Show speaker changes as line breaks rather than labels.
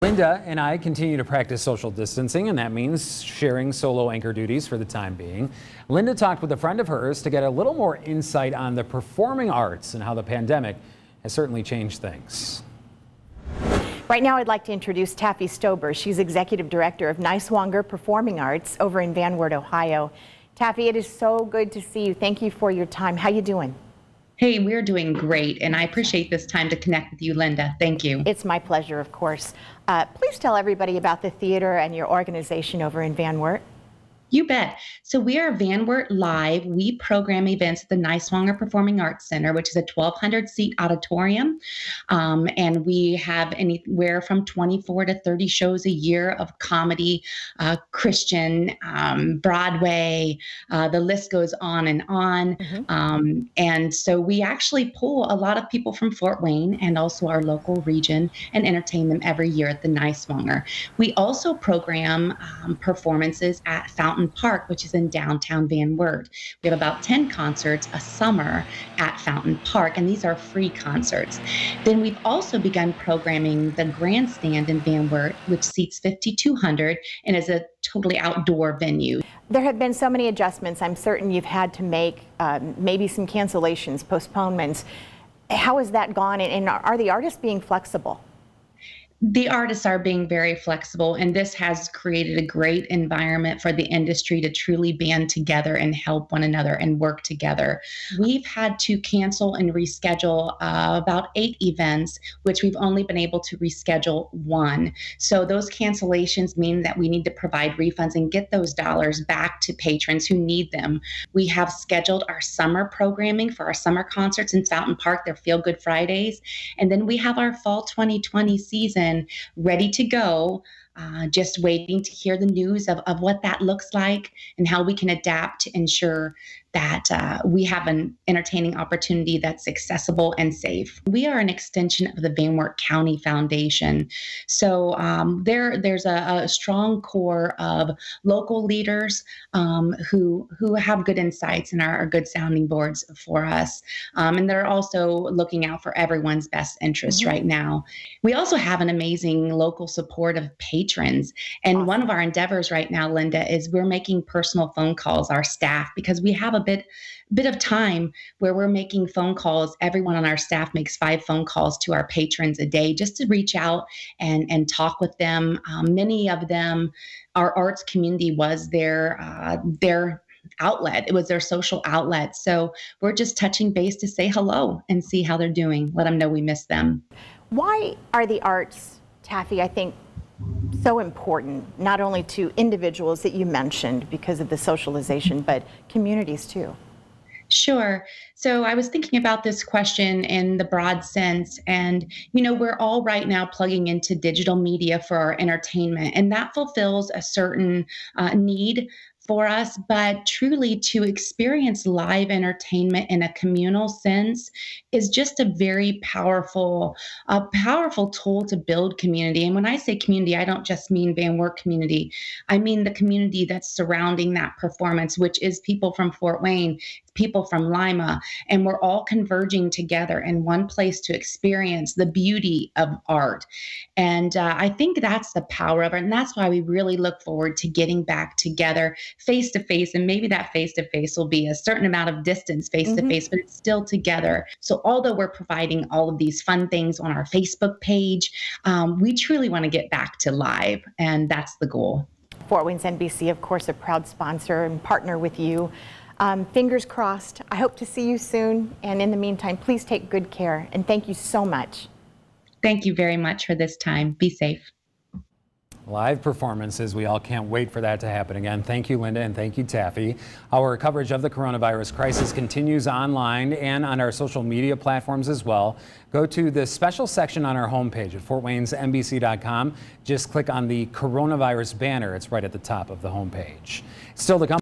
Linda and I continue to practice social distancing, and that means sharing solo anchor duties for the time being. Linda talked with a friend of hers to get a little more insight on the performing arts and how the pandemic has certainly changed things.
Right now, I'd like to introduce Taffy Stober. She's Executive Director of Niswonger Performing Arts over in Van Wert, Ohio. Taffy, it is so good to see you. Thank you for your time. How you doing?
Hey, we're doing great, and I appreciate this time to connect with you, Linda. Thank you.
It's my pleasure, of course. Please tell everybody about the theater and your organization over in Van Wert.
You bet. So we are Van Wert Live. We program events at the Niswonger Performing Arts Center, which is a 1,200-seat auditorium. And we have anywhere from 24 to 30 shows a year of comedy, Christian, Broadway. The list goes on and on. And so we actually pull a lot of people from Fort Wayne and also our local region and entertain them every year at the Niswonger. We also program performances at Fountain Park, which is in downtown Van Wert. We have about 10 concerts a summer at Fountain Park, and these are free concerts. Then we've also begun programming the Grandstand in Van Wert, which seats 5,200 and is a totally outdoor venue.
There have been so many adjustments. I'm certain you've had to make maybe some cancellations, postponements. How has that gone, and are the artists being flexible?
The artists are being very flexible, and this has created a great environment for the industry to truly band together and help one another and work together. We've had to cancel and reschedule about 8 events, which we've only been able to reschedule 1. So those cancellations mean that we need to provide refunds and get those dollars back to patrons who need them. We have scheduled our summer programming for our summer concerts in Fountain Park. They're Feel Good Fridays. And then we have our fall 2020 season ready to go, just waiting to hear the news of what that looks like and how we can adapt to ensure that we have an entertaining opportunity that's accessible and safe. We are an extension of the Van Wert County Foundation. So there's a strong core of local leaders who have good insights and are good sounding boards for us. And they're also looking out for everyone's best interests right now. We also have an amazing local support of patrons. And one of our endeavors right now, Linda, is we're making personal phone calls, our staff, because we have a bit of time where we're making phone calls. Everyone on our staff makes 5 phone calls to our patrons a day just to reach out and talk with them. Many of them, our arts community was their outlet. It was their social outlet. So we're just touching base to say hello and see how they're doing. Let them know we miss them.
Why are the arts, Taffy, I think, so important, not only to individuals that you mentioned because of the socialization, but communities too?
Sure. So I was thinking about this question in the broad sense, and we're all right now plugging into digital media for our entertainment, and that fulfills a certain need for us, but truly to experience live entertainment in a communal sense is just a very powerful tool to build community. And when I say community, I don't just mean Van Wert community. I mean the community that's surrounding that performance, which is people from Fort Wayne, people from Lima, and we're all converging together in one place to experience the beauty of art. And I think that's the power of it. And that's why we really look forward to getting back together face to face. And maybe that face to face will be a certain amount of distance face to face, but it's still together. So although we're providing all of these fun things on our Facebook page, we truly want to get back to live. And that's the goal.
Fort Wayne's NBC, of course, a proud sponsor and partner with you. Fingers crossed. I hope to see you soon. And in the meantime, please take good care. And thank you so much.
Thank you very much for this time. Be safe.
Live performances, we all can't wait for that to happen again. Thank you, Linda, and thank you, Taffy. Our coverage of the coronavirus crisis continues online and on our social media platforms as well. Go to the special section on our homepage at fortwaynesnbc.com. Just click on the coronavirus banner. It's right at the top of the homepage. Still to come.